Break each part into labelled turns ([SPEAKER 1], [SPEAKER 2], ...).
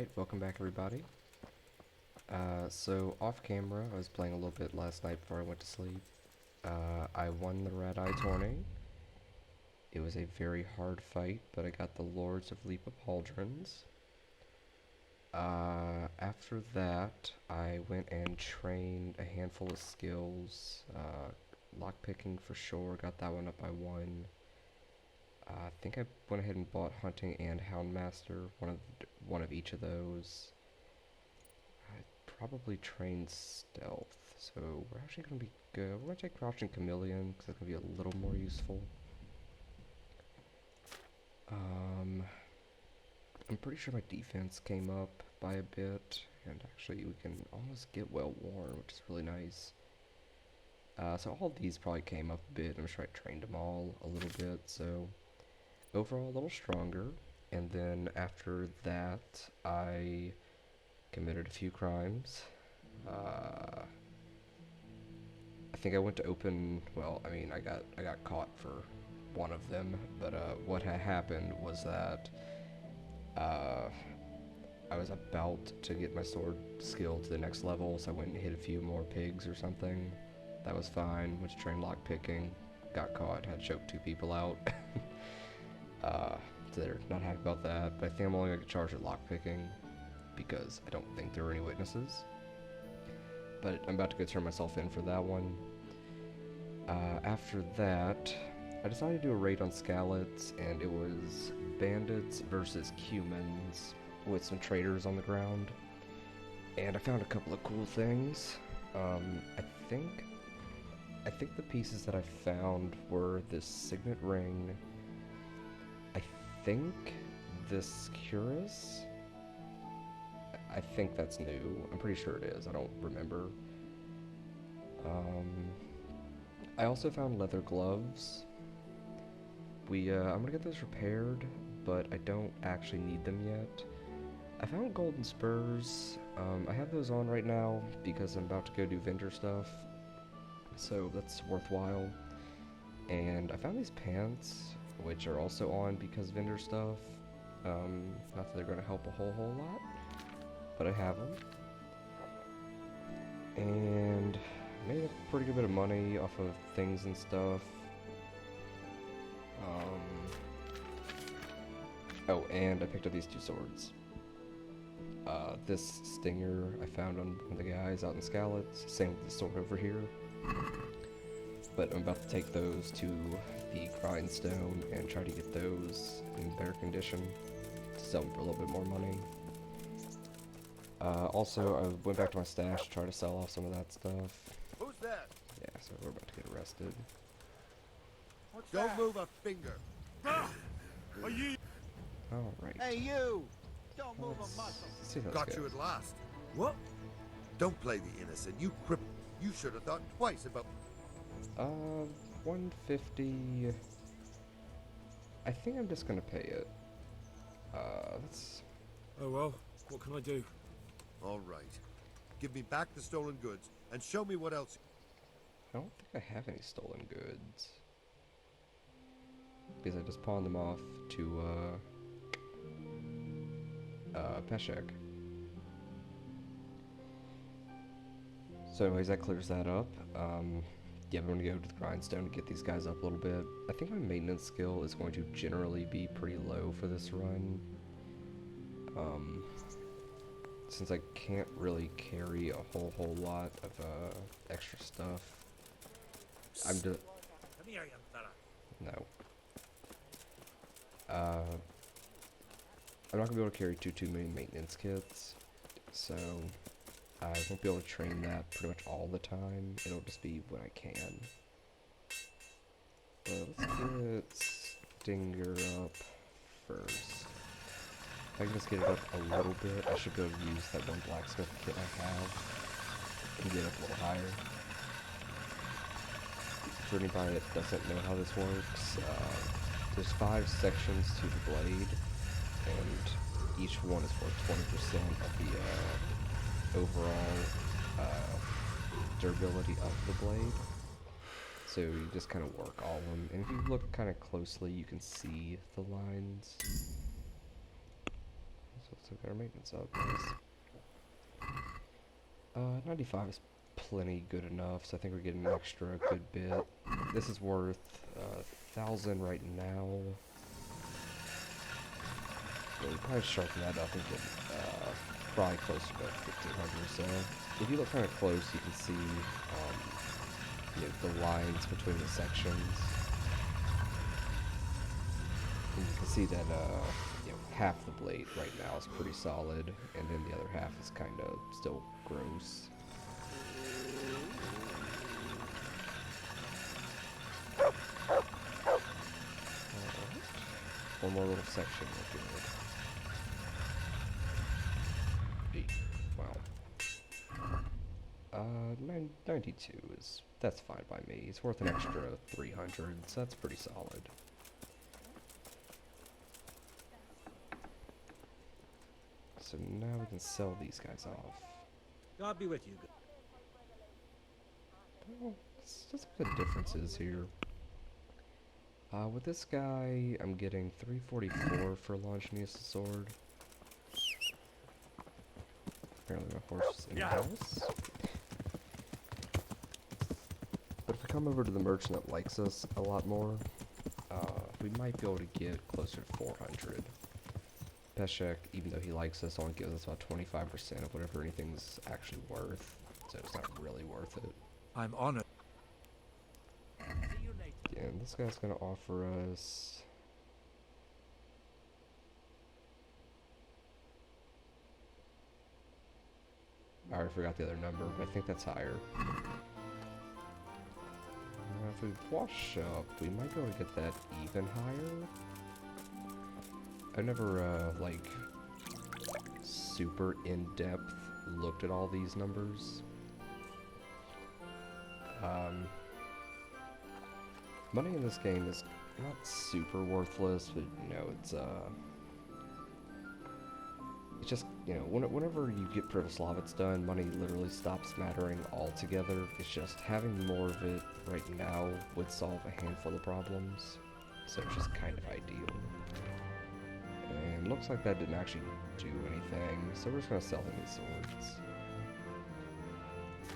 [SPEAKER 1] Alright, welcome back everybody. So off camera, I was playing a little bit last night before I went to sleep. I won the Red Eye tourney. It was a very hard fight, but I got the Lords of Leap of Pauldrons. After that, I went and trained a handful of skills. Lockpicking for sure, got that one up by 1. I think I went ahead and bought Hunting and Houndmaster, one of each of those. I probably trained Stealth, so we're actually going to be good. We're going to take Crouching Chameleon, because that's going to be a little more useful. I'm pretty sure my defense came up by a bit, and actually we can almost get well worn, which is really nice. So all of these probably came up a bit. I'm sure I trained them all a little bit, so overall a little stronger. And then after that, I committed a few crimes. I think I went to open, well, I mean, I got caught for one of them, but what had happened was that I was about to get my sword skill to the next level, so I went and hit a few more pigs or something. That was fine. Went to train lockpicking, got caught, had to choke 2 people out. So they're not happy about that, but I think I'm only going to get charged with lockpicking because I don't think there were any witnesses. But I'm about to go turn myself in for that one. After that, I decided to do a raid on Scallots, and it was bandits versus humans with some traders on the ground. And I found a couple of cool things. I think the pieces that I found were this signet ring. I think this cuirass. I think that's new. I'm pretty sure it is. I don't remember. I also found leather gloves. I'm gonna get those repaired, but I don't actually need them yet. I found golden spurs. I have those on right now because I'm about to go do vendor stuff, so that's worthwhile. And I found these pants, which are also on because vendor stuff. Not that they're gonna help a whole lot, but I have them. And made a pretty good bit of money off of things and stuff. Oh, and I picked up these 2 swords. This stinger I found on one of the guys out in Scallots, same with the sword over here. But I'm about to take those to the grindstone and try to get those in better condition to sell them for a little bit more money. Also, I went back to my stash to try to sell off some of that stuff.
[SPEAKER 2] Who's that?
[SPEAKER 1] Yeah, so we're about to get arrested.
[SPEAKER 2] Don't move a finger.
[SPEAKER 3] Are you?
[SPEAKER 1] Alright.
[SPEAKER 2] Hey, you! Don't move a muscle.
[SPEAKER 1] Let's see how this
[SPEAKER 2] Got
[SPEAKER 1] goes.
[SPEAKER 2] you at last. What? Don't play the innocent. You cripple. You should have thought twice about.
[SPEAKER 1] 150. I think I'm just gonna pay it. Let's.
[SPEAKER 3] Oh well, what can I do?
[SPEAKER 2] All right. Give me back the stolen goods and show me what else.
[SPEAKER 1] I don't think I have any stolen goods. Because I just pawned them off to, Peshek. So anyways, that clears that up. Yeah, I'm going to go to the grindstone to get these guys up a little bit. I think my maintenance skill is going to generally be pretty low for this run. Since I can't really carry a whole lot of, extra stuff. I'm just...
[SPEAKER 3] Come here, young fella.
[SPEAKER 1] No. I'm not gonna be able to carry too many maintenance kits, so I won't be able to train that pretty much all the time. It'll just be when I can. But let's get Stinger up first. If I can just get it up a little bit, I should be able to use that one blacksmith kit I have and get it up a little higher. For anybody that doesn't know how this works, there's 5 sections to the blade, and each one is worth 20% of the overall durability of the blade. So you just kind of work all of them, and if you look kind of closely, you can see the lines. So So we got our maintenance up. Nice. 95 is plenty good enough, so I think we're getting an extra good bit. This is worth 1,000 right now. Yeah, we probably sharpen that up and get probably closer to 1,500 or so. If you look kind of close, you can see you know, the lines between the sections. And you can see that you know, half the blade right now is pretty solid, and then the other half is kind of still gross. One more little section we're good. Wow. 92 is, that's fine by me. It's worth an extra 300, so that's pretty solid. So now we can sell these guys off.
[SPEAKER 3] God be with you.
[SPEAKER 1] Well, let's look at the differences here. With this guy, I'm getting 344 for launching the sword. Apparently my horse is in the house. But if I come over to the merchant that likes us a lot more, we might be able to get closer to 400. Peshek, even though he likes us, only gives us about 25% of whatever anything's actually worth. So it's not really worth it.
[SPEAKER 3] I'm honored.
[SPEAKER 1] Yeah, and this guy's gonna offer us... I already forgot the other number, but I think that's higher. If we wash up, we might be able to get that even higher. I've never, like, super in-depth looked at all these numbers. Money in this game is not super worthless, but, you know, it's just, you know, whenever you get Pravoslavets done, money literally stops mattering altogether. It's just having more of it right now would solve a handful of problems, so it's just kind of ideal. And looks like that didn't actually do anything, so we're just gonna sell him these swords.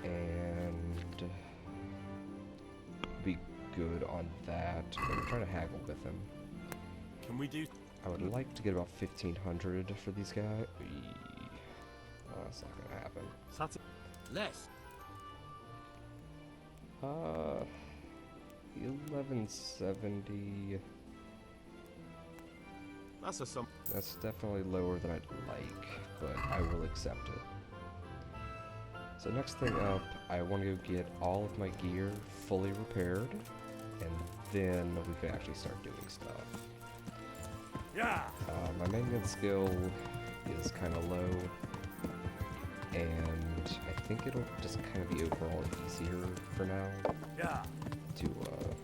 [SPEAKER 1] And be good on that. I'm gonna try to haggle with him.
[SPEAKER 3] Can we do?
[SPEAKER 1] I would like to get about 1,500 for these guys. Oh, that's not gonna happen.
[SPEAKER 3] Saturday. Less.
[SPEAKER 1] 1170.
[SPEAKER 3] That's a sum.
[SPEAKER 1] That's definitely lower than I'd like, but I will accept it. So next thing up, I want to go get all of my gear fully repaired, and then we can actually start doing stuff.
[SPEAKER 3] Yeah.
[SPEAKER 1] My maintenance skill is kind of low, and I think it'll just kind of be overall easier for now
[SPEAKER 3] Yeah.
[SPEAKER 1] to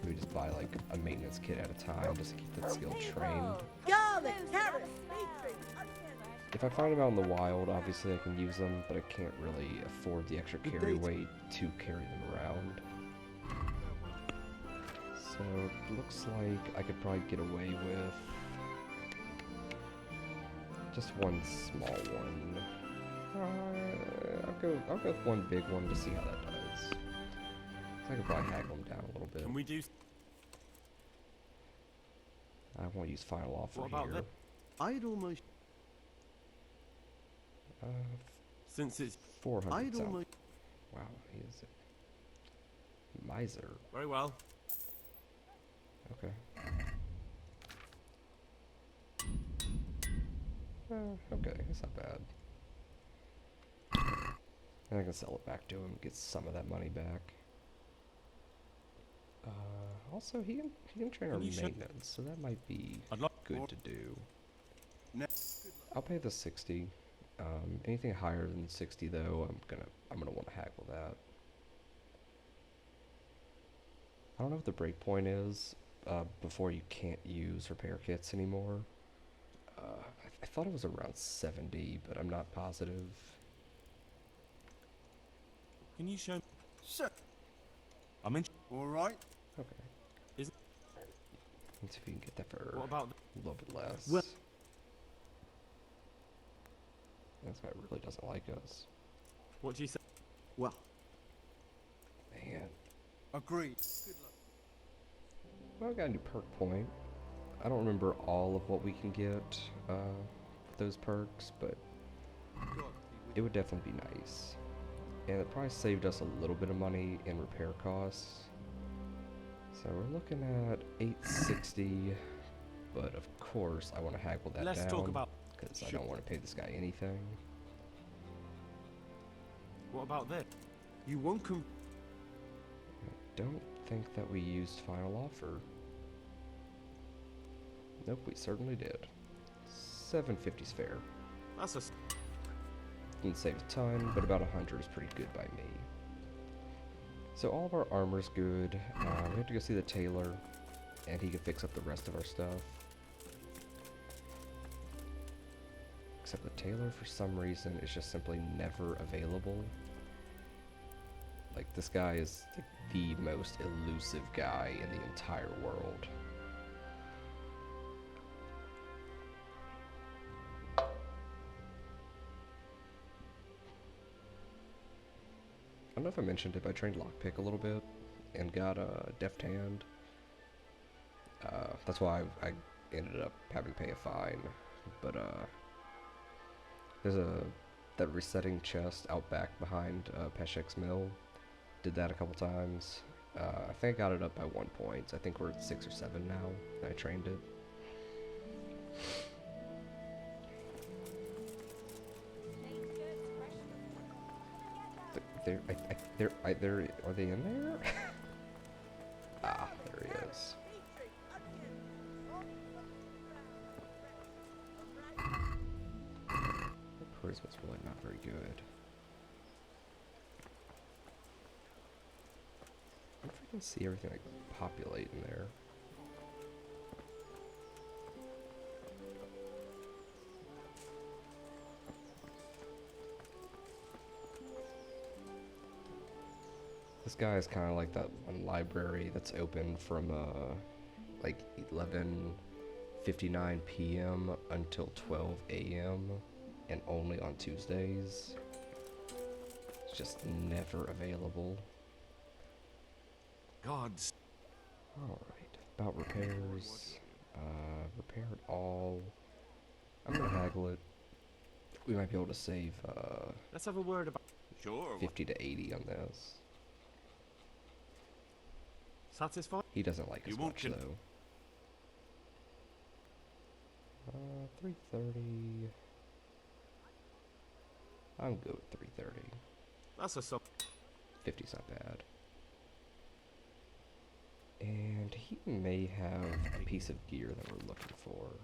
[SPEAKER 1] maybe just buy like a maintenance kit at a time just to keep that skill trained.
[SPEAKER 4] Garlic, carrots, beetroot,
[SPEAKER 1] If I find them out in the wild, obviously I can use them, but I can't really afford the extra carry weight to carry them around. So it looks like I could probably get away with just one small one. I'll go with one big one to see how that does. So I could probably haggle them down a little bit.
[SPEAKER 3] Can we do?
[SPEAKER 1] I won't use final offer
[SPEAKER 3] What about
[SPEAKER 1] here.
[SPEAKER 3] that?
[SPEAKER 4] I'd almost.
[SPEAKER 3] Since it's
[SPEAKER 1] 400
[SPEAKER 4] I'd
[SPEAKER 1] sound.
[SPEAKER 4] almost.
[SPEAKER 1] Wow, he is a miser.
[SPEAKER 3] very well.
[SPEAKER 1] Okay. Okay, that's not bad. And I can sell it back to him, get some of that money back. Also, he can train our
[SPEAKER 3] Can you show-
[SPEAKER 1] maintenance, so that might be
[SPEAKER 3] I'd like
[SPEAKER 1] good
[SPEAKER 3] more.
[SPEAKER 1] to do.
[SPEAKER 4] Ne-
[SPEAKER 1] I'll pay the 60. Anything higher than 60 though, I'm gonna want to haggle that. I don't know what the break point is before you can't use repair kits anymore. I thought it was around 70, but I'm not positive.
[SPEAKER 3] Can you show?
[SPEAKER 4] Sir.
[SPEAKER 3] I'm in.
[SPEAKER 4] All right.
[SPEAKER 1] Okay.
[SPEAKER 3] Is-
[SPEAKER 1] Let's see if we can get that for
[SPEAKER 3] What about?
[SPEAKER 1] a little bit less.
[SPEAKER 4] Well-
[SPEAKER 1] This guy really doesn't like us.
[SPEAKER 3] What do you say?
[SPEAKER 4] Well,
[SPEAKER 1] Man.
[SPEAKER 4] agreed.
[SPEAKER 1] Well, I got a new perk point. I don't remember all of what we can get with those perks, but it would definitely be nice. And it probably saved us a little bit of money in repair costs. So we're looking at 860, but of course I want to haggle that
[SPEAKER 3] Let's
[SPEAKER 1] down
[SPEAKER 3] talk about.
[SPEAKER 1] because I don't want to pay this guy anything.
[SPEAKER 3] What about this?
[SPEAKER 4] You won't come.
[SPEAKER 1] I don't think that we used final offer. Nope, we certainly did. 750's fair.
[SPEAKER 3] That's a.
[SPEAKER 1] Didn't save a ton, but about 100 is pretty good by me. So all of our armor's good. We have to go see the tailor, and he can fix up the rest of our stuff. Except the tailor, for some reason, is just simply never available. Like, this guy is like the most elusive guy in the entire world. I don't know if I mentioned it, but I trained lockpick a little bit and got a deft hand. That's why I ended up having to pay a fine. But there's that resetting chest out back behind Peshek's mill. Did that a couple times. I think I got it up by 1 point. I think we're at 6 or 7 now. I trained it. Are they in there? Ah, there he is. The charisma's really not very good. I wonder if I can see everything like populate in there. This guy is kind of like that one library that's open from like 11:59 p.m. until 12 a.m. and only on Tuesdays. It's just never available.
[SPEAKER 3] Gods.
[SPEAKER 1] Alright, about repairs. Repaired all. I'm gonna haggle it. We might be able to save
[SPEAKER 3] Let's have a word about. Sure.
[SPEAKER 1] 50 to 80 on this.
[SPEAKER 3] Satisfied?
[SPEAKER 1] He doesn't like
[SPEAKER 3] You
[SPEAKER 1] us
[SPEAKER 3] won't
[SPEAKER 1] much
[SPEAKER 3] con-
[SPEAKER 1] though. 330. I'm good with 330.
[SPEAKER 3] That's a sub.
[SPEAKER 1] 50's not bad. And he may have a piece of gear that we're looking for.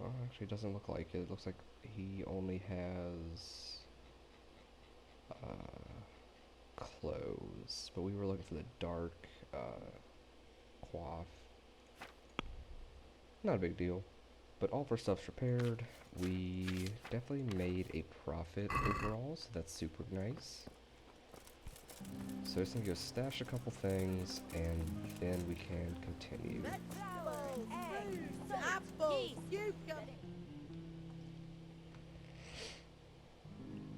[SPEAKER 1] Well, actually, it doesn't look like it. It looks like he only has clothes, but we were looking for the dark coif. Not a big deal, but all of our stuff's repaired. We definitely made a profit overall, so that's super nice. So just gonna go stash a couple things, and then we can continue.
[SPEAKER 4] Vegetables, fruits, apples, cucumbers.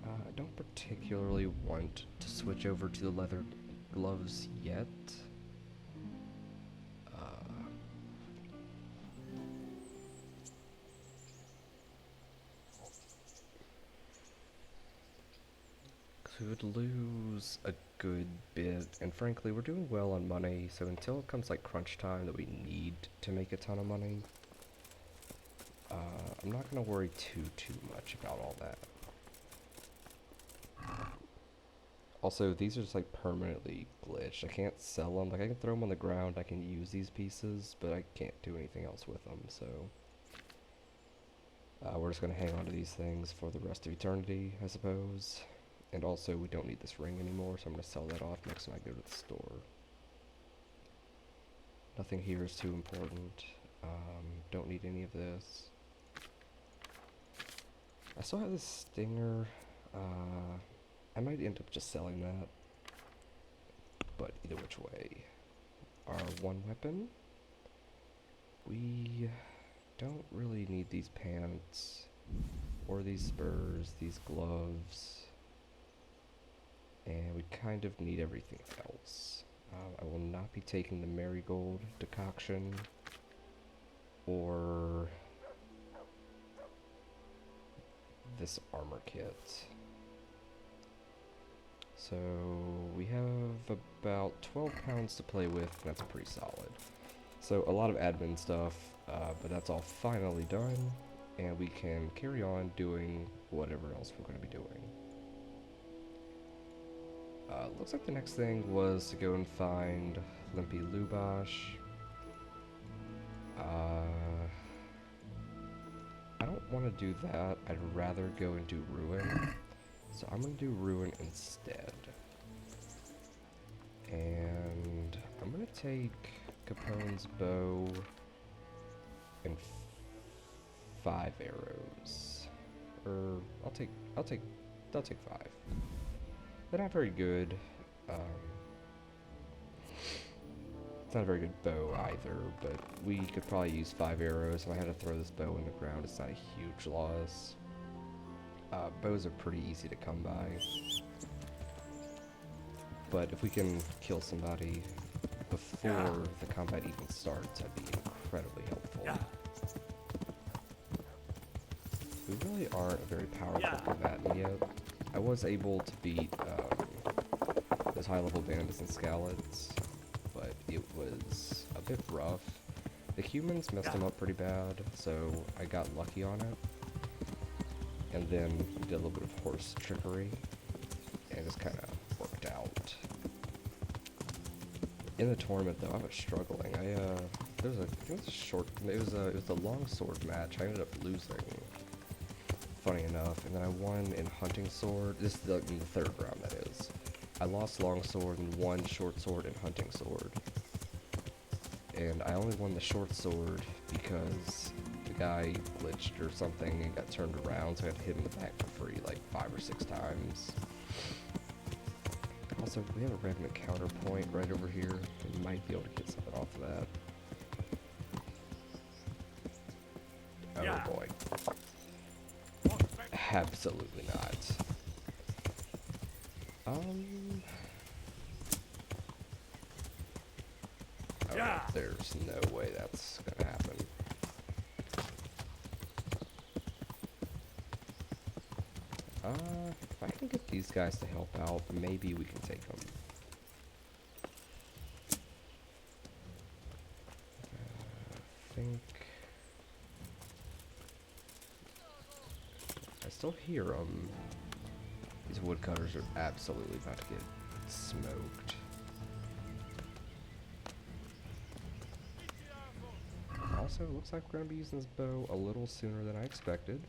[SPEAKER 1] I don't particularly want to switch over to the leather gloves yet. Could lose a good bit, and frankly, we're doing well on money, so until it comes like crunch time that we need to make a ton of money, I'm not gonna worry too much about all that. Also, these are just like permanently glitched. I can't sell them. Like, I can throw them on the ground, I can use these pieces, but I can't do anything else with them, so we're just gonna hang on to these things for the rest of eternity, I suppose. And also, we don't need this ring anymore, so I'm going to sell that off next time I go to the store. Nothing here is too important. Don't need any of this. I still have this stinger. I might end up just selling that. But either which way. Our one weapon. we don't really need these pants, or these spurs, these gloves, and we kind of need everything else. I will not be taking the marigold decoction, or this armor kit. So we have about 12 pounds to play with, and that's pretty solid. So a lot of admin stuff, but that's all finally done, and we can carry on doing whatever else we're going to be doing. Looks like the next thing was to go and find Limpy Lubosh. I don't want to do that. I'd rather go and do Ruin. So I'm going to do Ruin instead. And I'm going to take Capone's bow and 5 arrows. Or I'll take 5. They're not very good. It's not a very good bow either, but we could probably use 5 arrows. If I had to throw this bow in the ground, it's not a huge loss. Bows are pretty easy to come by. But if we can kill somebody before the combat even starts, that'd be incredibly helpful. We really aren't a very powerful combatant yet. I was able to beat those high-level bandits and scallots, but it was a bit rough. The humans messed him up pretty bad, so I got lucky on it. And then did a little bit of horse trickery, and it just kind of worked out. In the tournament, though, I was struggling. It was a long sword match. I ended up losing, funny enough, and then I won in hunting sword. This is in the 3rd round, that is. I lost long sword and won short sword and hunting sword. And I only won the short sword because the guy glitched or something and got turned around, so I had to hit him in the back for free like 5 or 6 times. Also, we have a random encounter point right over here. We might be able to get something off of that. Oh boy. Absolutely not. Oh, there's no way that's gonna happen. If I can get these guys to help out, maybe we can take them. I think... I still hear them. These woodcutters are absolutely about to get smoked. Also, it looks like we're going to be using this bow a little sooner than I expected.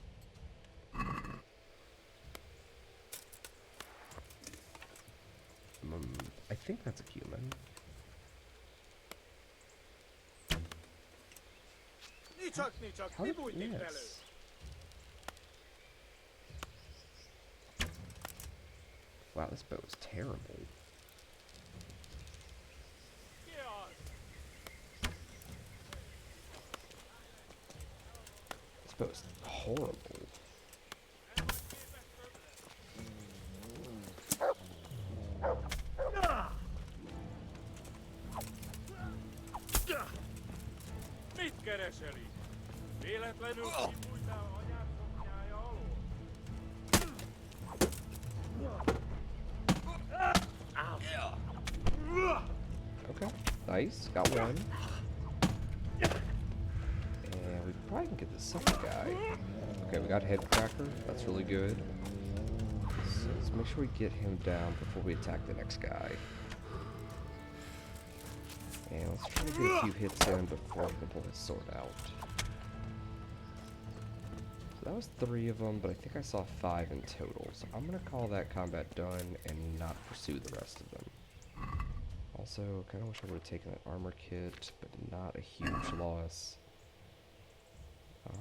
[SPEAKER 1] I think that's a human. How did it miss? Wow, this bow is terrible. This bow is horrible.
[SPEAKER 3] Mit kereseli? Véletlenül kibújtál anyád szoknyája alól?
[SPEAKER 1] Okay, nice, got one. And we probably can get the second guy. Okay, we got head cracker, that's really good. So let's make sure we get him down before we attack the next guy. And let's try to get a few hits in before we can pull his sword out. So that was 3 of them, but I think I saw 5 in total. So I'm going to call that combat done and not pursue the rest of them. Also, kind of wish I would have taken an armor kit, but not a huge loss. I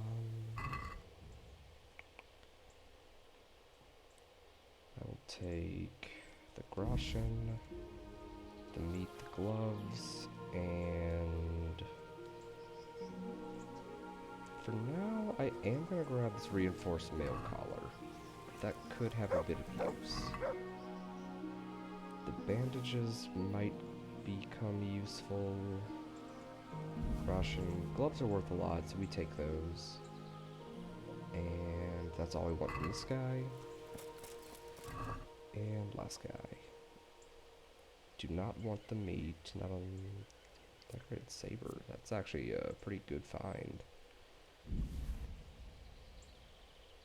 [SPEAKER 1] will take the Groschen, the meat, the gloves, and for now, I am gonna grab this reinforced mail collar. That could have a bit of use. The bandages might become useful. Ration gloves are worth a lot, so we take those. And that's all we want from this guy. And last guy. Do not want the meat, not on decorated saber. That's actually a pretty good find.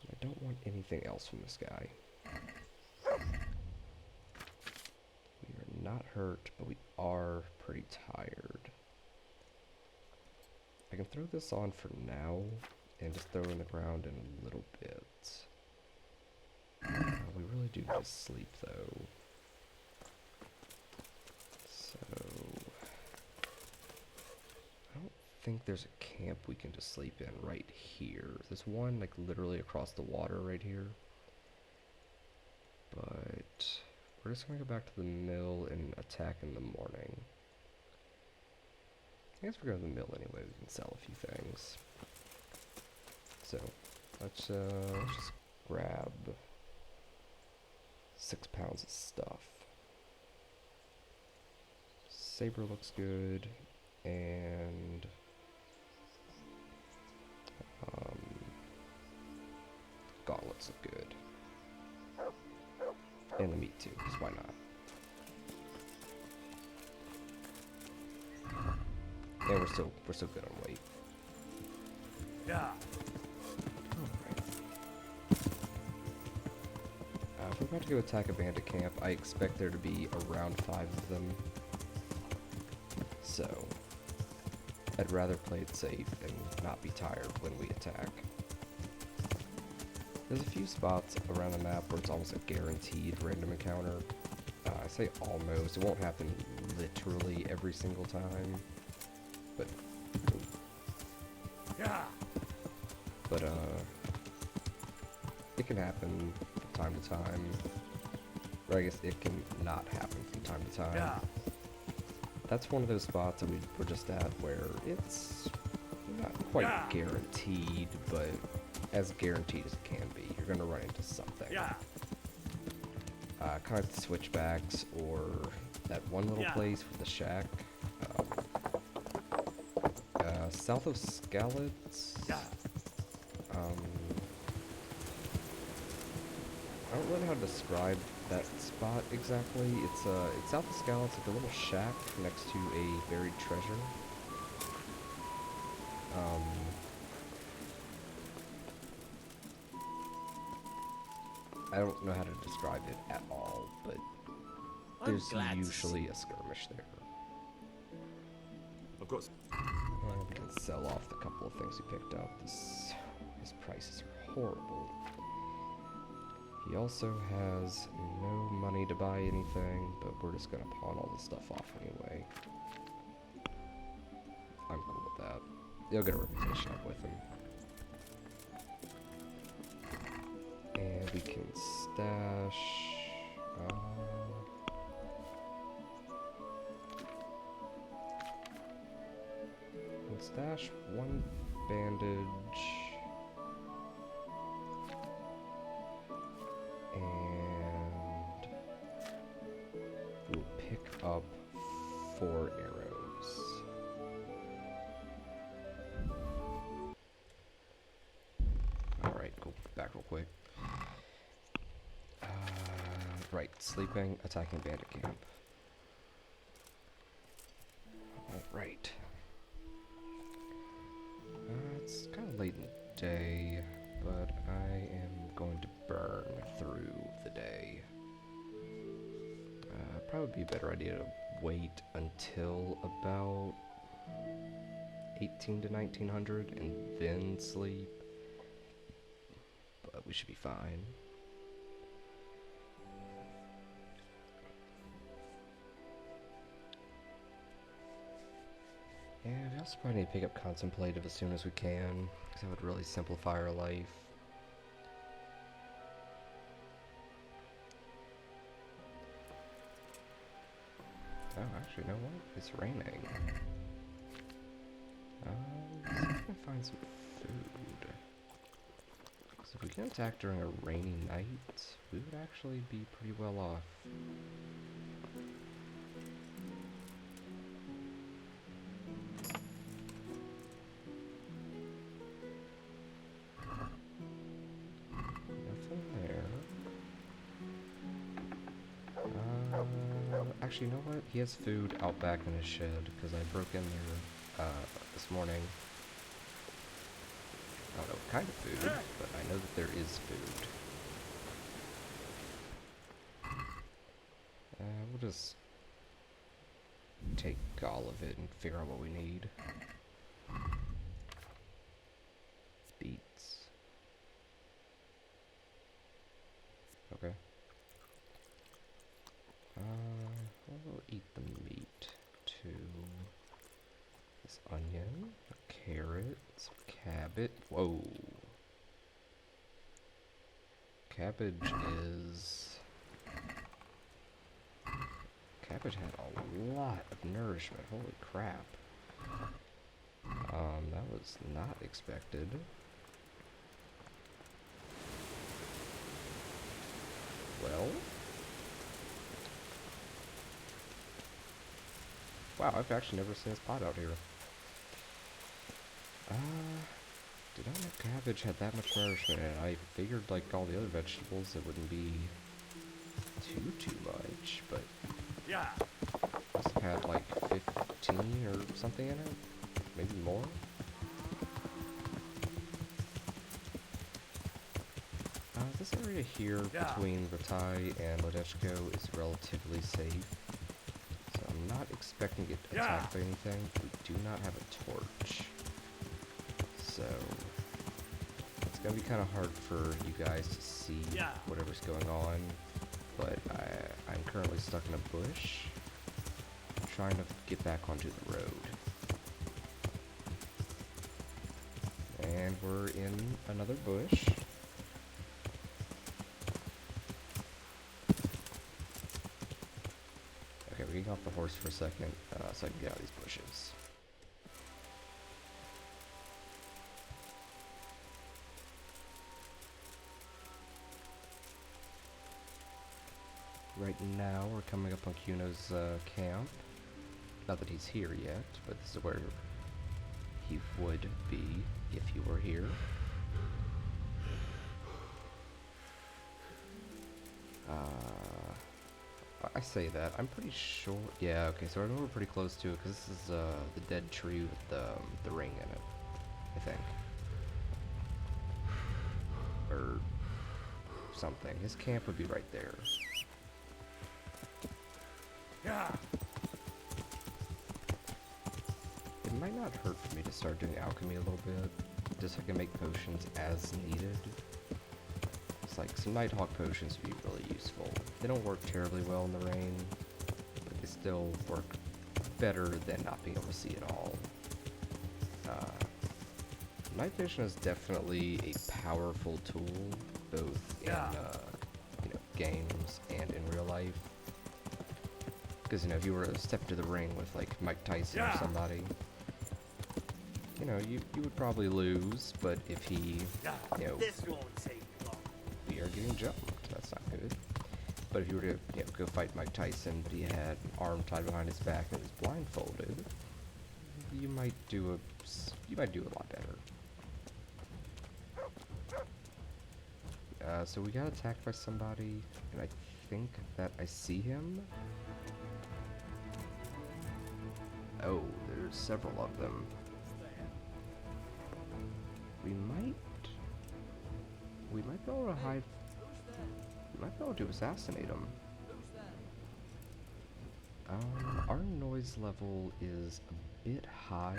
[SPEAKER 1] I don't want anything else from this guy. We are not hurt, but we are pretty tired. I can throw this on for now, and just throw it in the ground in a little bit. We really do need to sleep, though. So... I don't think there's a camp we can just sleep in right here. There's one, like, literally across the water right here. But... we're just gonna go back to the mill and attack in the morning. I guess we're going to the mill anyway, we can sell a few things. So, let's just grab 6 pounds of stuff. Saber looks good, and gauntlets look good. And the meat too, because why not? Yeah, we're still good on weight.
[SPEAKER 3] Yeah.
[SPEAKER 1] Alright. If we're about to go attack a bandit camp, I expect there to be around 5 of them. So, I'd rather play it safe and not be tired when we attack. There's a few spots around the map where it's almost a guaranteed random encounter. I say almost, it won't happen literally every single time. But,
[SPEAKER 3] Yeah.
[SPEAKER 1] but it can happen from time to time. Or I guess it can not happen from time to time.
[SPEAKER 3] Yeah.
[SPEAKER 1] That's one of those spots that we're just at where it's not quite guaranteed, but as guaranteed as it can be. You're gonna run into something.
[SPEAKER 3] Yeah.
[SPEAKER 1] Kind of the switchbacks, or that one little place with the shack. South of Skalitz.
[SPEAKER 3] Yeah.
[SPEAKER 1] I don't really know how to describe that spot exactly. It's south of Skalitz, like a little shack next to a buried treasure. I don't know how to describe it at all, but there's usually a skirmish there.
[SPEAKER 3] I've got.
[SPEAKER 1] And we can sell off the couple of things we picked up. His prices are horrible. He also has no money to buy anything, but we're just gonna pawn all this stuff off anyway. I'm cool with that. You'll get a reputation up with him. And we can stash... we can stash one bandage. And we'll pick up 4 arrows. Alright, go back real quick. Right, sleeping, attacking bandit camp. Alright. It's kind of late in the day, but I am going to burn through the day. Probably be a better idea to wait until about 18 to 1900 and then sleep. But we should be fine. Yeah, we also probably need to pick up Contemplative as soon as we can, because that would really simplify our life. Oh, actually, you know what? It's raining. Let's see if I can find some food. If we can attack during a rainy night, we would actually be pretty well off. Nothing there. Actually, you know what? He has food out back in his shed, because I broke in there this morning. I don't know what kind of food, but I know that there is food. We'll just take all of it and figure out what we need. Beets. Okay. We'll eat the meat too. This onion, a carrot, some cabbage. Whoa. Cabbage had a lot of nourishment. Holy crap. That was not expected. Well. Wow, I've actually never seen this pot out here. Did I know cabbage had that much nourishment in it? I figured, like all the other vegetables, it wouldn't be too much, but
[SPEAKER 3] Yeah.
[SPEAKER 1] must have had like 15 or something in it, maybe more. This area here between Ratai and Ledechko is relatively safe, so I'm not expecting to get attacked by anything. We do not have a torch, so it's gonna be kind of hard for you guys to see whatever's going on. But I'm currently stuck in a bush, trying to get back onto the road. And we're in another bush. Okay, we're getting off the horse for a second, so I can get out of these bushes. Right now, we're coming up on Kuno's camp. Not that he's here yet, but this is where he would be if he were here. I say that. I'm pretty sure. Yeah, okay, so I know we're pretty close to it, because this is the dead tree with the ring in it, I think. Or something. His camp would be right there.
[SPEAKER 3] Yeah.
[SPEAKER 1] It might not hurt for me to start doing alchemy a little bit, just so I can make potions as needed. It's like some Nighthawk potions would be really useful. They don't work terribly well in the rain, but they still work better than not being able to see at all. Night vision is definitely a powerful tool, both in games and in real life. Because, you know, if you were to step into the ring with, like, Mike Tyson or somebody, you know, you would probably lose, but if he, you know,
[SPEAKER 3] This won't take long.
[SPEAKER 1] we are getting jumped, that's not good. But if you were to, you know, go fight Mike Tyson, but he had an arm tied behind his back and was blindfolded, you might do a lot better. So we got attacked by somebody, and I think that I see him. Oh, there's several of them. We might be able to hide. We might be able to assassinate him. Our noise level is a bit high,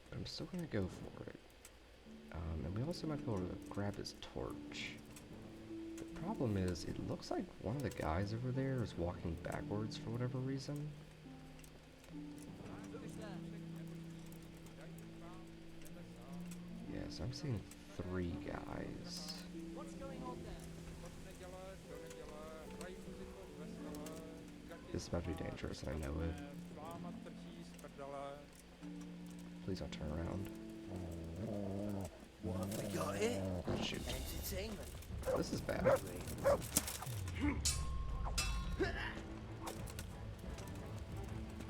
[SPEAKER 1] but I'm still gonna go for it. And we also might be able to grab his torch. The problem is, it looks like one of the guys over there is walking backwards for whatever reason. Yes, I'm seeing 3 guys.
[SPEAKER 4] What's going on there?
[SPEAKER 1] This is about to be dangerous, and I know it. Please don't turn around.
[SPEAKER 3] What have we got here?
[SPEAKER 1] Shoot.
[SPEAKER 3] Entertainment.
[SPEAKER 1] This is bad.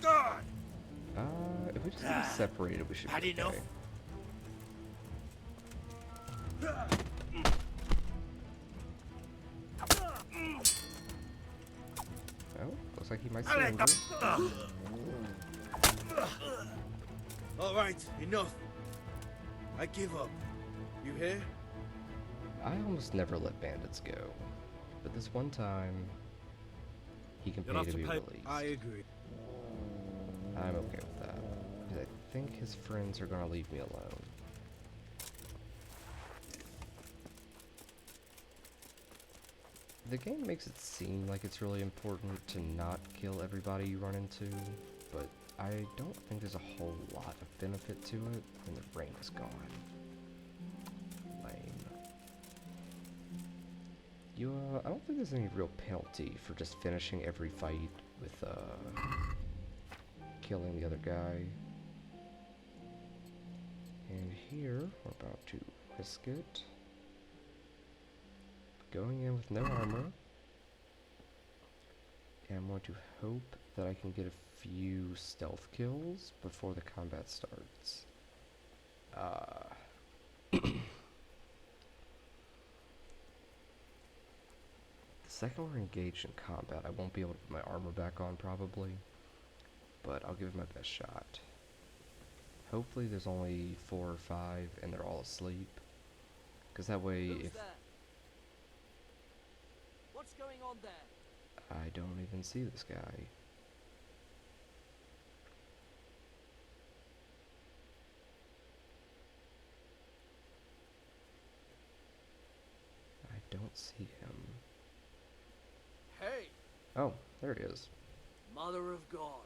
[SPEAKER 3] God!
[SPEAKER 1] If we just keep separated, we should
[SPEAKER 3] Had
[SPEAKER 1] be okay.
[SPEAKER 3] enough?
[SPEAKER 1] Oh, looks like he might still injured.
[SPEAKER 5] All right, enough. I give up. You hear?
[SPEAKER 1] I almost never let bandits go, but this one time, he can
[SPEAKER 4] You'll
[SPEAKER 1] pay
[SPEAKER 4] have
[SPEAKER 1] to
[SPEAKER 4] to
[SPEAKER 1] be
[SPEAKER 4] pay.
[SPEAKER 1] released.
[SPEAKER 4] I agree.
[SPEAKER 1] I'm okay with that, because I think his friends are gonna leave me alone. The game makes it seem like it's really important to not kill everybody you run into, but I don't think there's a whole lot of benefit to it when the rain is gone. Lame. I don't think there's any real penalty for just finishing every fight with, killing the other guy. And here, we're about to risk it. Going in with no armor. And I'm going to hope that I can get a few stealth kills before the combat starts. The second we're engaged in combat, I won't be able to put my armor back on probably, but I'll give it my best shot. Hopefully there's only 4 or 5 and they're all asleep, because that way
[SPEAKER 3] Who's
[SPEAKER 1] if
[SPEAKER 3] there? What's going on there?
[SPEAKER 1] I don't even see this guy. I don't see him.
[SPEAKER 3] Hey,
[SPEAKER 1] Oh, there he is.
[SPEAKER 3] Mother of God.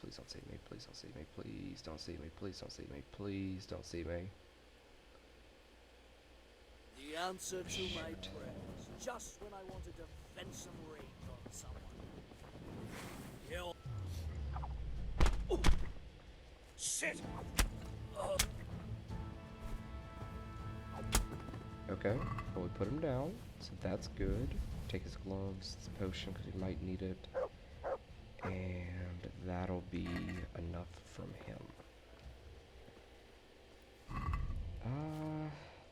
[SPEAKER 1] Please don't see me, please don't see me, please don't see me, please don't see me, please don't see me.
[SPEAKER 3] The answer to my
[SPEAKER 1] Shoot.
[SPEAKER 3] prayers. Just when I wanted to vent some rage on someone. Kill. Oh. Shit!
[SPEAKER 1] Okay, well we put him down, so that's good. Take his gloves, his potion, because he might need it. And that'll be enough from him.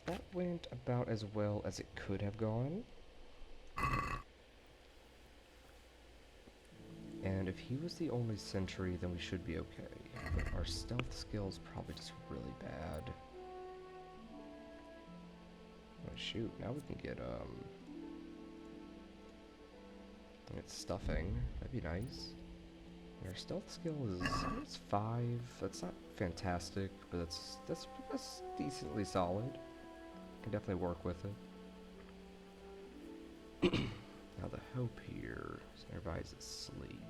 [SPEAKER 1] That went about as well as it could have gone. And if he was the only sentry, then we should be okay. But our stealth skill's probably just really bad. Oh shoot, now we can get stuffing. That'd be nice. And our stealth skill is it's 5. That's not fantastic, but that's decently solid. Can definitely work with it. Now the hope here is everybody's asleep.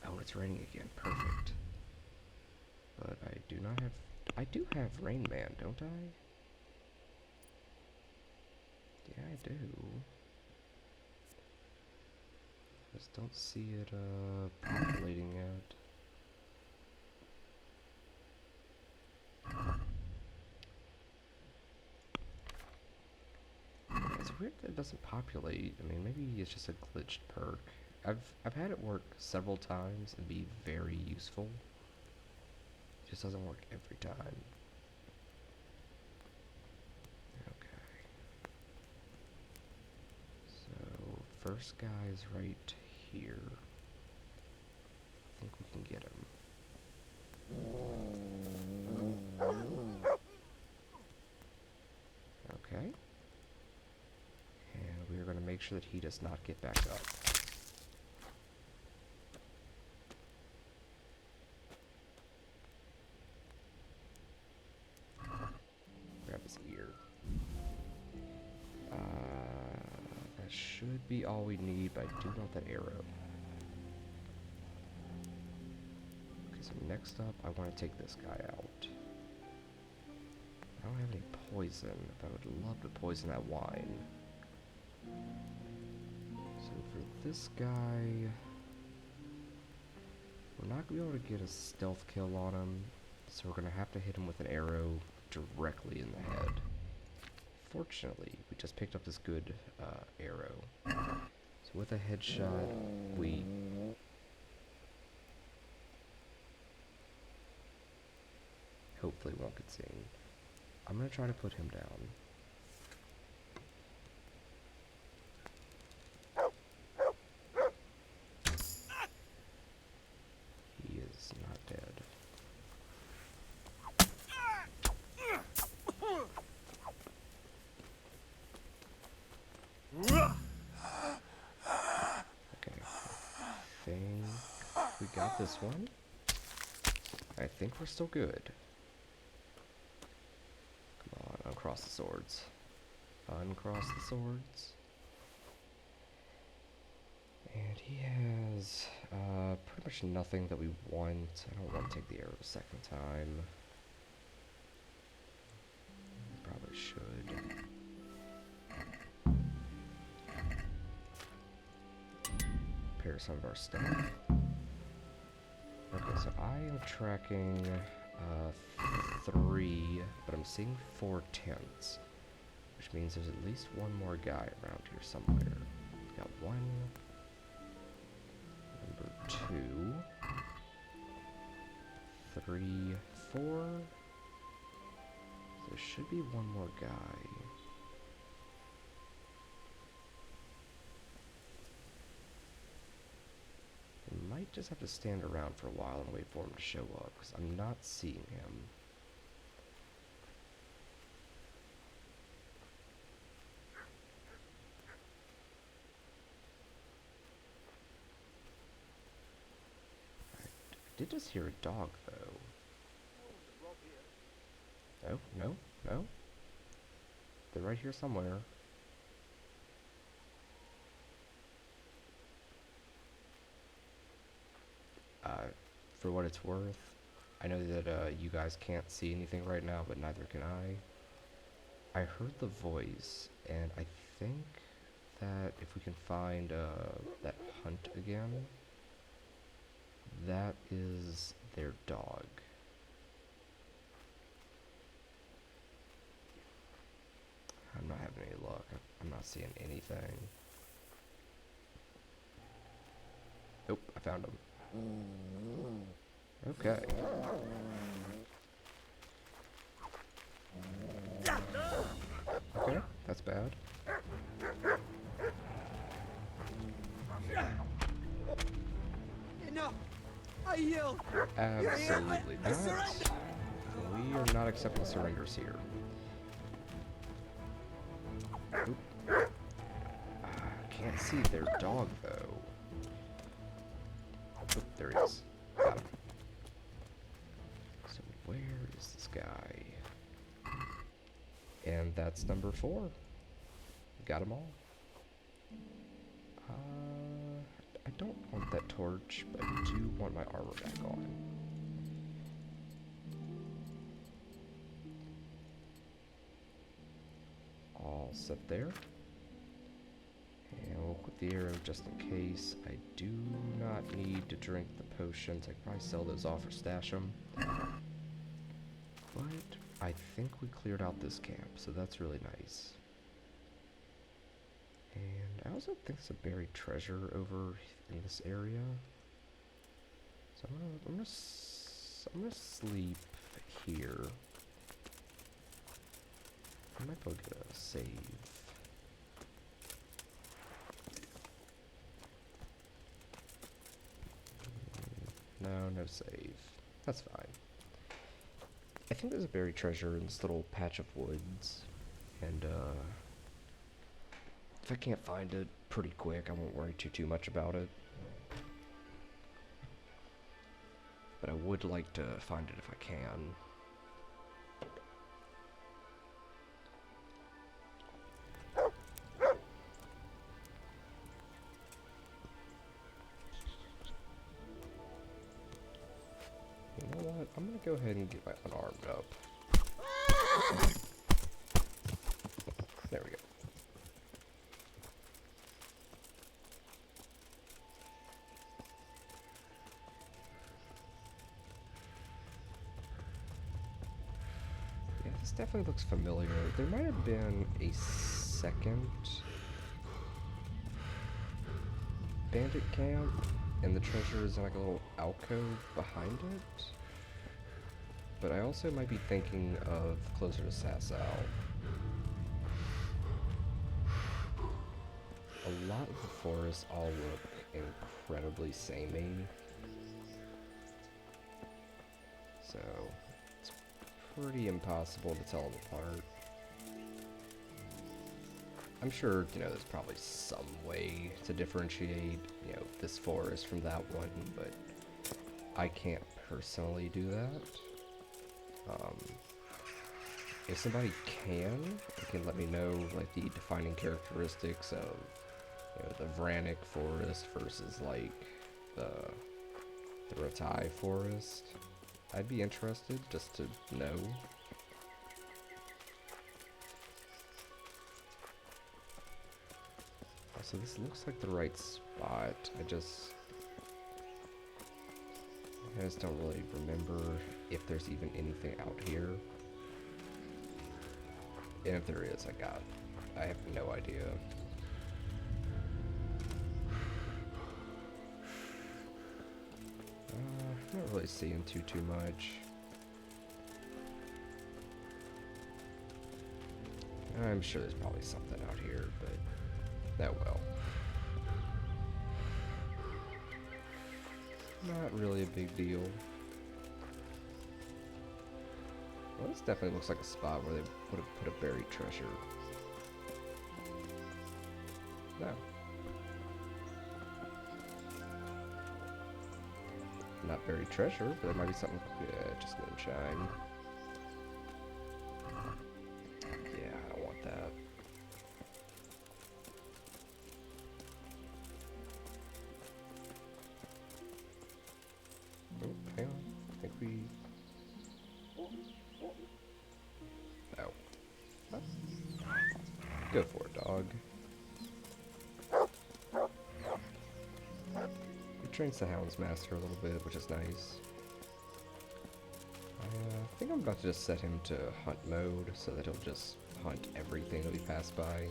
[SPEAKER 1] Oh, it's raining again. Perfect. But I do have Rain Man, don't I? Yeah, I do. Just don't see it populating yet. It's weird that it doesn't populate. I mean, maybe it's just a glitched perk. I've had it work several times and be very useful. It just doesn't work every time. Okay. So first guy is right here. I think we can get him. Okay. And we are going to make sure that he does not get back up. Grab his ear. That should be all we need, but I do want that arrow. Okay, so next up, I want to take this guy out. I don't have any poison, but I would love to poison that wine. So for this guy, We're not going to be able to get a stealth kill on him, so we're going to have to hit him with an arrow directly in the head. Fortunately, we just picked up this good arrow. So with a headshot, we... hopefully won't get seen. I'm going to try to put him down. He is not dead. Okay. I think we got this one. I think we're still good. Come on, uncross the swords. Uncross the swords. And he has pretty much nothing that we want. I don't want to take the arrow a second time. Probably should. Repair some of our stuff. Okay, so I am tracking 3, but I'm seeing 4 tents, which means there's at least one more guy around here somewhere. Got 1, number 2, 3, 4. There should be one more guy. I might just have to stand around for a while and wait for him to show up, because I'm not seeing him. I did just hear a dog, though. No, no, no. They're right here somewhere. For what it's worth, I know that you guys can't see anything right now, but neither can I. I heard the voice, and I think that if we can find that hunt again, that is their dog. I'm not having any luck. I'm not seeing anything. Nope, I found him. Okay. Okay, that's bad.
[SPEAKER 4] Enough! I yield!
[SPEAKER 1] Absolutely
[SPEAKER 4] I
[SPEAKER 1] not.
[SPEAKER 4] surrender!
[SPEAKER 1] We are not accepting surrenders here. Oop. Can't see their dog, though. Oop, there he is. Got him. So where is this guy? And that's number 4. Got them all. I don't want that torch, but I do want my armor back on. All set there. And we'll put the arrow just in case. I do not need to drink the potions. I can probably sell those off or stash them. But I think we cleared out this camp, so that's really nice. And I also think there's a buried treasure over in this area. So I'm gonna sleep here. I might go get a save. No, no save. That's fine. I think there's a buried treasure in this little patch of woods, and if I can't find it pretty quick, I won't worry too much about it. But I would like to find it if I can. You know what? I'm gonna go ahead and get my unarmed up. There we go. This definitely looks familiar. There might have been a second bandit camp, and the treasure is in like a little alcove behind it. But I also might be thinking of closer to Sasau. A lot of the forests all look incredibly samey. So, it's pretty impossible to tell them apart. I'm sure, there's probably some way to differentiate, this forest from that one, but I can't personally do that. If somebody can, they can let me know, like, the defining characteristics of, the Vranic forest versus, like, the Ratai forest. I'd be interested just to know. So this looks like the right spot. I just don't really remember if there's even anything out here. And if there is, I have no idea. I'm not really seeing too much. I'm sure there's probably something out here, but oh well. Not really a big deal. Well, this definitely looks like a spot where they would have put a buried treasure. No. Not buried treasure, but there might be something. Yeah, just moonshine. Yeah, I don't want that. Oh, hang on. I think we. Oh. Huh? Go for it, dog. It trains the Hound's Master a little bit, which is nice. I think I'm about to just set him to hunt mode so that he'll just hunt everything that we pass by.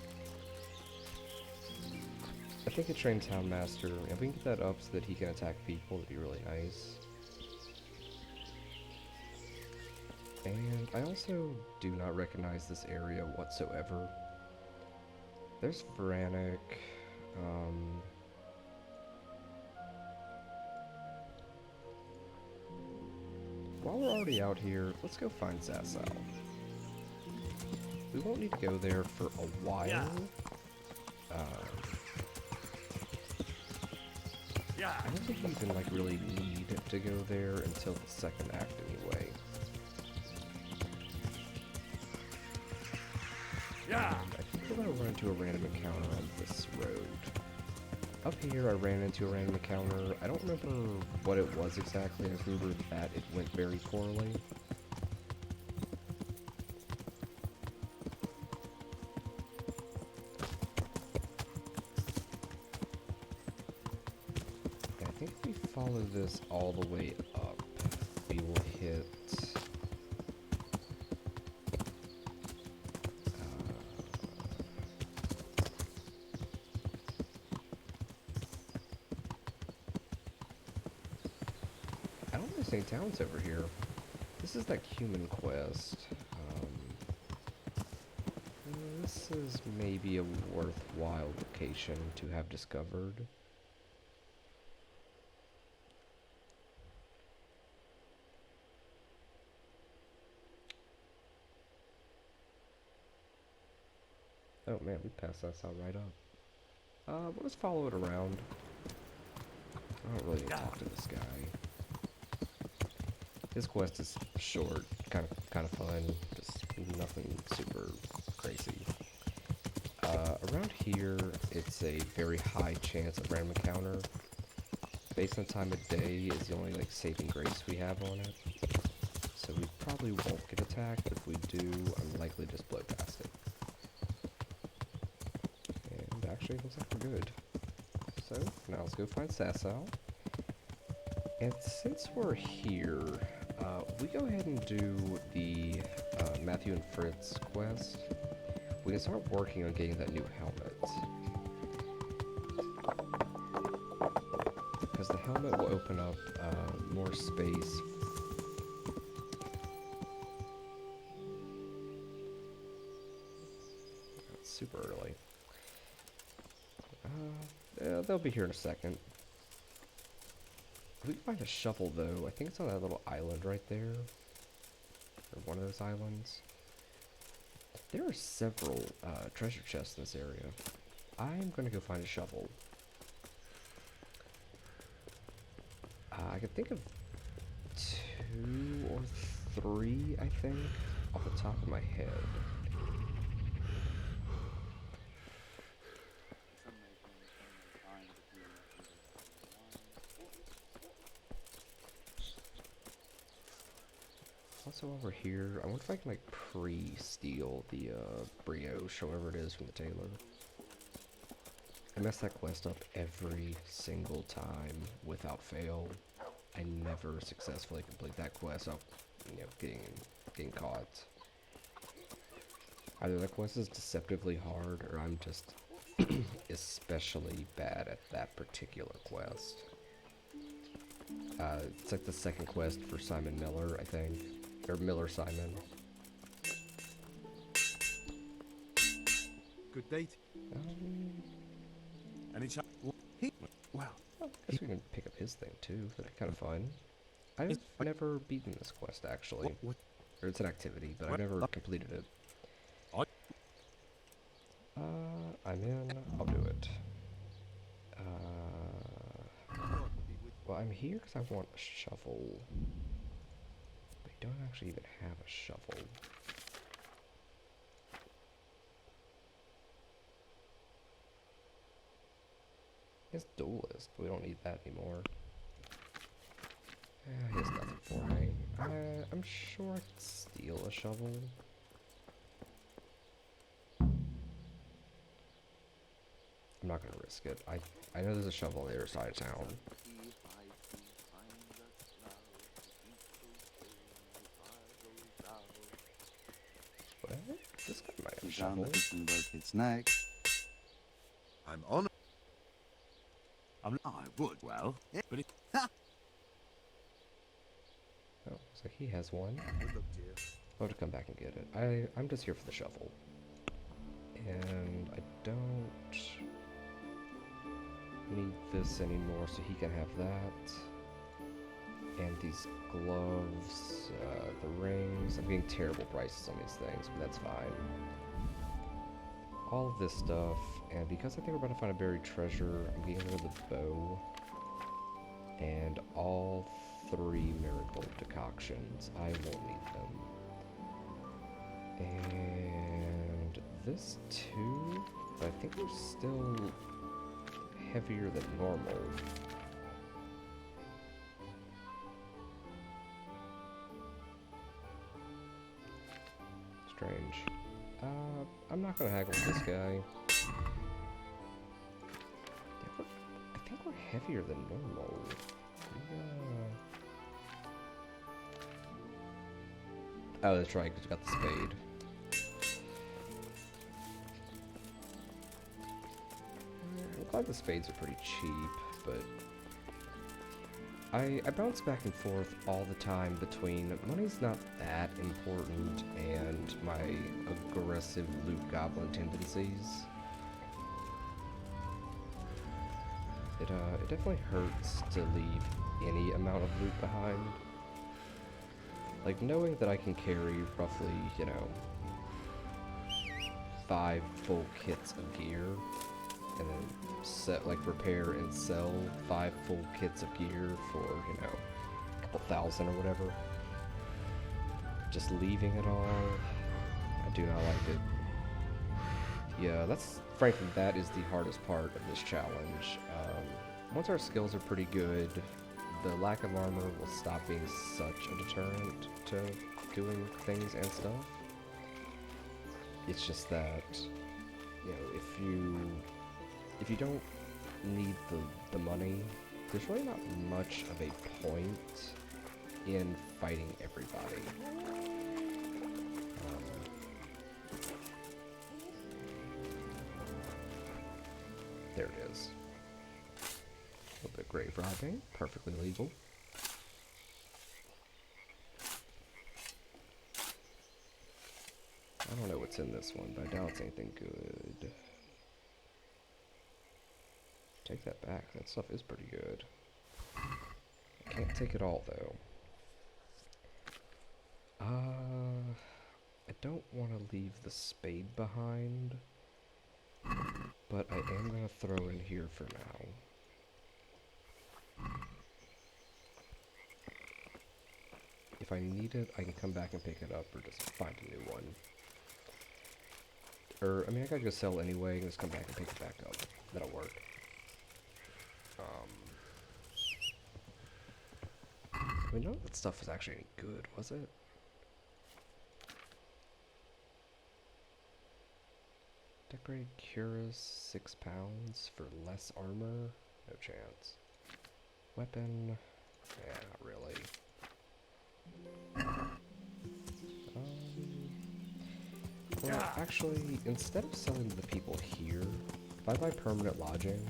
[SPEAKER 1] I think it trains Hound Master. If we can get that up so that he can attack people, that'd be really nice. And I also do not recognize this area whatsoever. There's Vranic. While we're already out here, let's go find Sasau. We won't need to go there for a while.
[SPEAKER 3] Yeah.
[SPEAKER 1] I don't think you even really need to go there until the second act anyway.
[SPEAKER 3] Yeah.
[SPEAKER 1] And I think we're gonna run into a random encounter on this road. Up here I ran into a random encounter. I don't remember what it was exactly. I just remember that it went very poorly. And I think if we follow this all the way up, we will hit... I don't think St. Town's over here. This is that human quest. This is maybe a worthwhile location to have discovered. Oh man, we passed that out right up. We'll just follow it around. I don't really need to talk to this guy. His quest is short, kind of fun, just nothing super crazy. Around here, it's a very high chance of random encounter. Based on time of day is the only saving grace we have on it. So we probably won't get attacked, but if we do, I'm likely to just blow past it. And actually, it looks like we're good. So, now let's go find Sasau. And since we're here, We go ahead and do the Matthew and Fritz quest. We can start working on getting that new helmet. Because the helmet will open up more space. It's super early. Yeah, they'll be here in a second. If we can find a shovel, though, I think it's on that little island right there. Or one of those islands. There are several treasure chests in this area. I'm gonna go find a shovel. I can think of 2 or 3, I think, off the top of my head. Also over here, I wonder if I can like pre-steal the brioche, however it is, from the tailor. I mess that quest up every single time without fail. I never successfully complete that quest without, you know, getting caught. Either that quest is deceptively hard, or I'm just especially bad at that particular quest. It's like the second quest for Simon Miller, I think. Or Miller Simon.
[SPEAKER 5] Good date. Any chance? Well,
[SPEAKER 1] I guess we can pick up his thing too. That'd be kind of fun. I've never beaten this quest actually. Or it's an activity, but I've never completed it. I'm in. I'll do it. Well, I'm here because I want a shovel. But I don't actually even have a shovel. It's duelist. We don't need that anymore. He has nothing for me. I'm sure I could steal a shovel. I'm not gonna risk it. I know there's a shovel on the other side of town. What? This guy might have a shovel.
[SPEAKER 6] Broke its neck.
[SPEAKER 2] I'm on.
[SPEAKER 6] I would, well, but it.
[SPEAKER 1] Oh, so he has one.
[SPEAKER 2] Good luck to you.
[SPEAKER 1] I'll have to come back and get it. I'm just here for the shovel. And I don't need this anymore, so he can have that. And these gloves, the rings. I'm getting terrible prices on these things, but that's fine. All of this stuff, and because I think we're about to find a buried treasure, I'm getting rid of the bow. And all 3 miracle decoctions. I won't need them. And this too, but I think we're still heavier than normal. Strange. I'm not gonna haggle with this guy. Yeah, I think we're heavier than normal. Oh, that's right, because we got the spade. I'm glad the spades are pretty cheap, but I bounce back and forth all the time between money's not that important and my aggressive loot goblin tendencies. It definitely hurts to leave any amount of loot behind. Like, knowing that I can carry roughly, you know, 5 full kits of gear, and then repair and sell 5 full kits of gear for, you know, a couple thousand or whatever. Just leaving it all, I do not like it. Yeah, frankly, that is the hardest part of this challenge. Once our skills are pretty good, the lack of armor will stop being such a deterrent to doing things and stuff. It's just that, you know, if you don't need the money, there's really not much of a point in fighting everybody. There it is. A little bit of grave robbing, perfectly legal. I don't know what's in this one, but I doubt it's anything good. Take that back, that stuff is pretty good. I can't take it all, though. I don't want to leave the spade behind, but I am going to throw in here for now. If I need it, I can come back and pick it up or just find a new one. Or, I mean, I gotta go sell anyway and just come back and pick it back up. That'll work. I mean, none of that stuff was actually any good, was it? Decorated cuirass, 6 pounds for less armor? No chance. Weapon? Yeah, not really. Well, actually, instead of selling to the people here, if I buy permanent lodging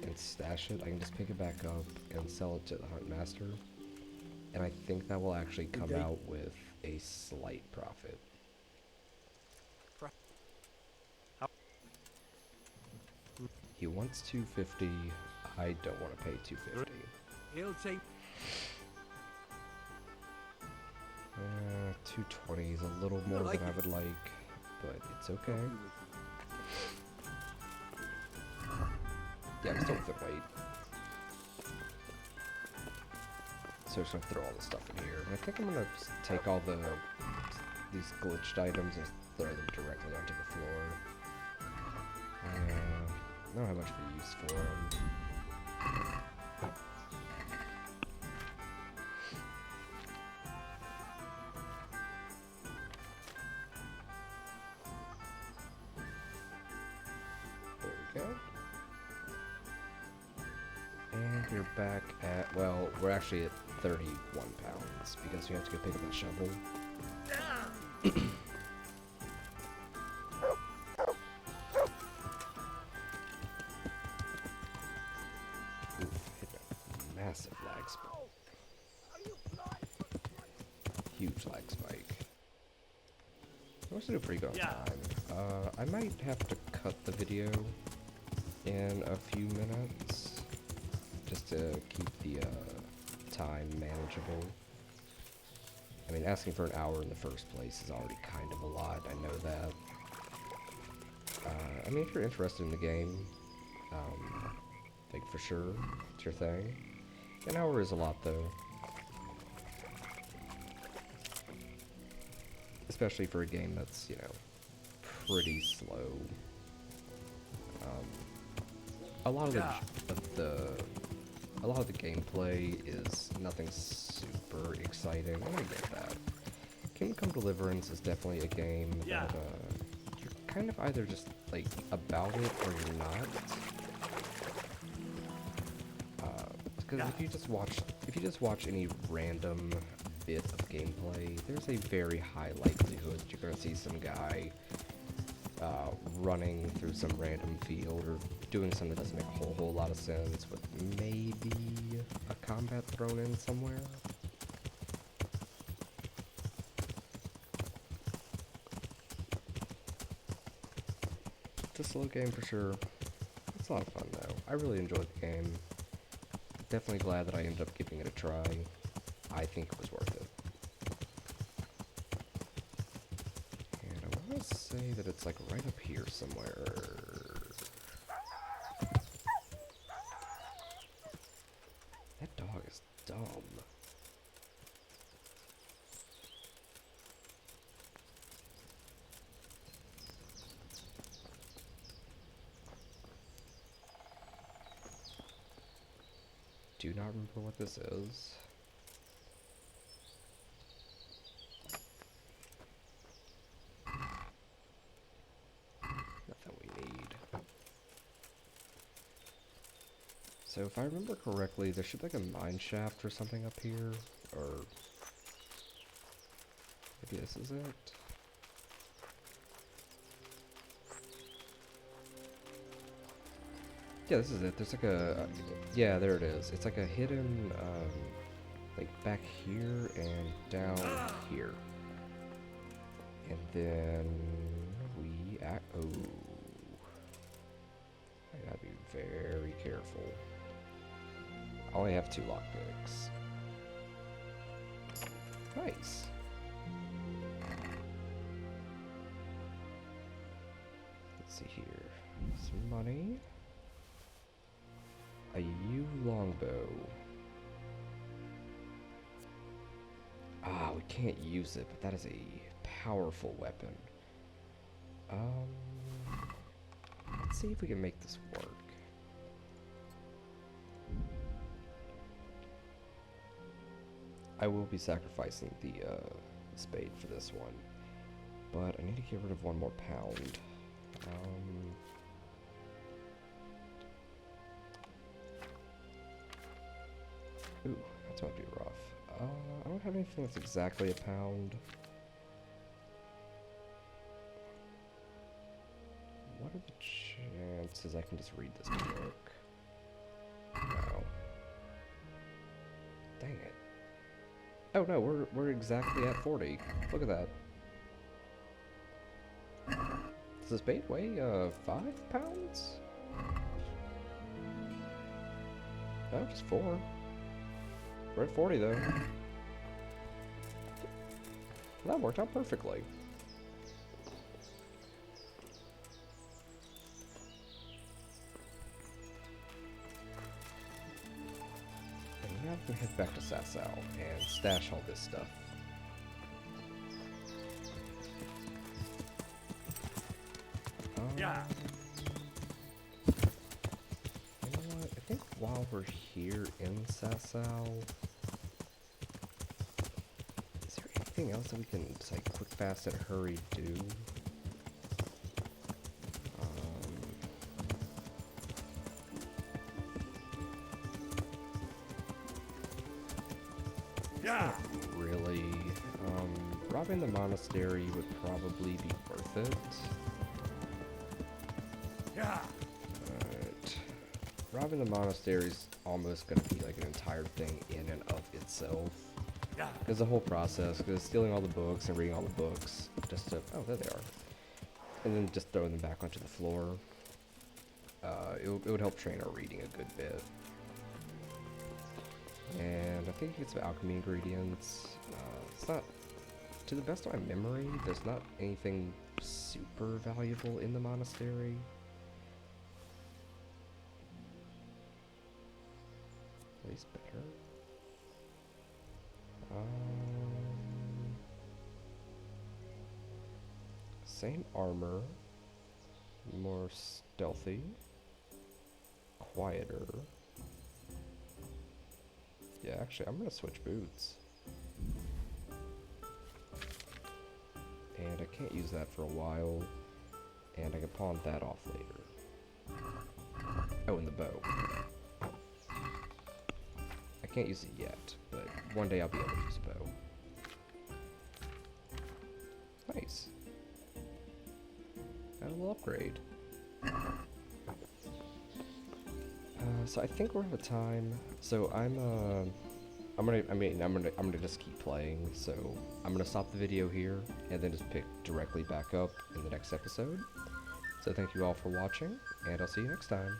[SPEAKER 1] and stash it, I can just pick it back up and sell it to the hunt master. And I think that will actually come out with a slight profit. He wants 250. I don't want to pay 250.
[SPEAKER 4] He'll take.
[SPEAKER 1] 220 is a little more than I would like, but it's okay. Yeah, I'm still within weight. So I'm just gonna throw all this stuff in here. And I think I'm gonna take all these glitched items and throw them directly onto the floor. I don't have much of a use for them. And we're back at, well, we're actually at 31 pounds because we have to go pick up that shovel. Oof, hit a massive lag spike. Huge lag spike. I was doing pretty good on time. I might have to cut the video in a few minutes just to keep the time manageable. I mean, asking for an hour in the first place is already kind of a lot, I know that. I mean, if you're interested in the game, like for sure, it's your thing. An hour is a lot though. Especially for a game that's, you know, pretty slow. A lot of the gameplay is nothing super exciting. I get that. Kingdom Come Deliverance is definitely a game that you're kind of either just like about it or you're not. Because if you just watch any random bit of gameplay, there's a very high likelihood that you're going to see some guy running through some random field or doing something that doesn't make a whole lot of sense with maybe a combat thrown in somewhere. It's a slow game for sure. It's a lot of fun though. I really enjoyed the game. Definitely glad that I ended up giving it a try. I think it was worth it. And I want to say that it's like right up here somewhere. That dog is dumb. Do not remember what this is. Nothing we need. So if I remember correctly, there should be like a mine shaft or something up here, or maybe this is it. Yeah, this is it. There's like a, yeah, there it is. It's like a hidden, like back here and down here. And then we oh. I gotta be very careful. I only have 2 lockpicks. Nice. Let's see here. Some money. A yew longbow. Ah, we can't use it, but that is a powerful weapon. Let's see if we can make this work. I will be sacrificing the spade for this one, but I need to get rid of 1 more pound. Ooh, that's about to be rough. I don't have anything that's exactly a pound. What are the chances I can just read this book? No. Dang it. Oh no, we're exactly at 40. Look at that. Does this spade weigh 5 pounds? No, just 4. We're at 40 though. That worked out perfectly. And now we can head back to Sasau and stash all this stuff.
[SPEAKER 3] Yeah.
[SPEAKER 1] You know what? I think while we're here in Sasau, is there anything else that we can just like quick, fast, and hurry do?
[SPEAKER 3] Yeah.
[SPEAKER 1] Really, robbing the monastery would probably be worth it.
[SPEAKER 3] Yeah.
[SPEAKER 1] But robbing the monastery is almost going to be like an entire thing in and of itself.
[SPEAKER 3] Yeah.
[SPEAKER 1] Because the whole process, because stealing all the books and reading all the books, just to, oh, there they are. And then just throwing them back onto the floor. It would help train our reading a good bit. And I think it gets some alchemy ingredients. It's not, to the best of my memory, there's not anything super valuable in the monastery. At least better. Same armor, more stealthy, quieter. Yeah, actually, I'm gonna switch boots. And I can't use that for a while, and I can pawn that off later. Oh, and the bow. I can't use it yet, but one day I'll be able to use a bow. Nice. Got a little upgrade. So I think we're out of time. So I'm gonna just keep playing. So I'm gonna stop the video here and then just pick directly back up in the next episode. So thank you all for watching, and I'll see you next time.